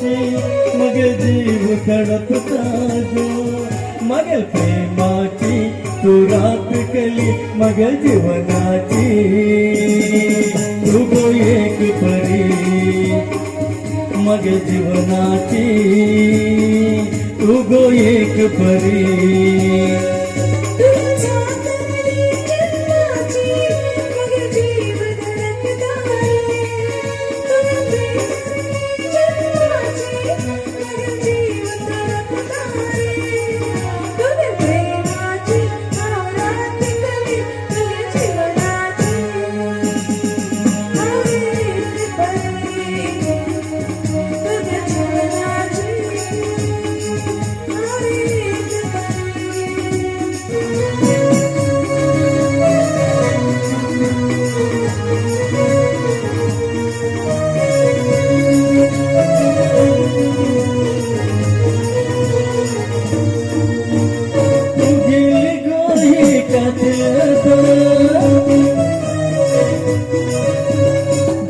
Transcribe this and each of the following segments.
प्रेमाची मग जीव तडपता गो मग प्रेमाची तू रात केली मग जीवनाची तू गो एक परी मग जीवनाची तू गो एक परी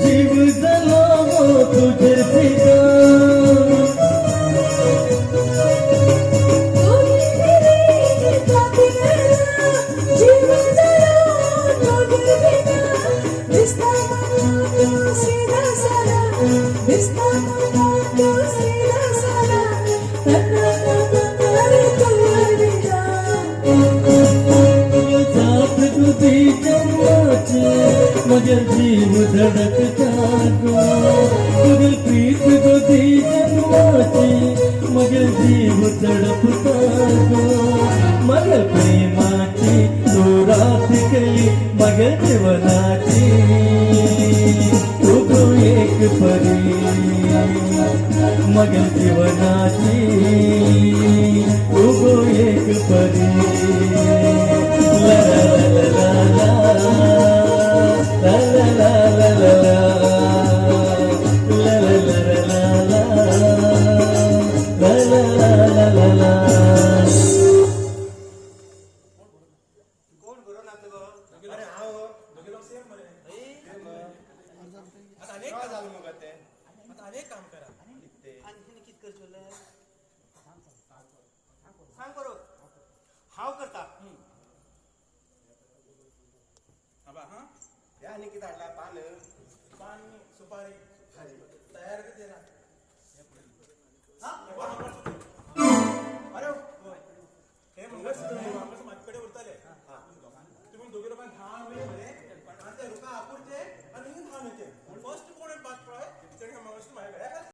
जीव जलो तुझे पिता मगर जीव धड़कता गो तुझे प्रीत को दी जन्माची मगर जीव तड़पता गो मगर प्रेमाची तू रात केली मगर जीवनाची तू गो एक परी मगर जीवनाची तू गो एक परी ला ला ला ला La la la la la la la la la la la la la कोण बरो नाचलो गो अरे हां दोघे लोक सेम बरे आता अनेक का झालं मग ते आता अनेक काम करा ते आणखी कित करचोले सांग करो हाव करता आबा हां या आणि किती आडला पान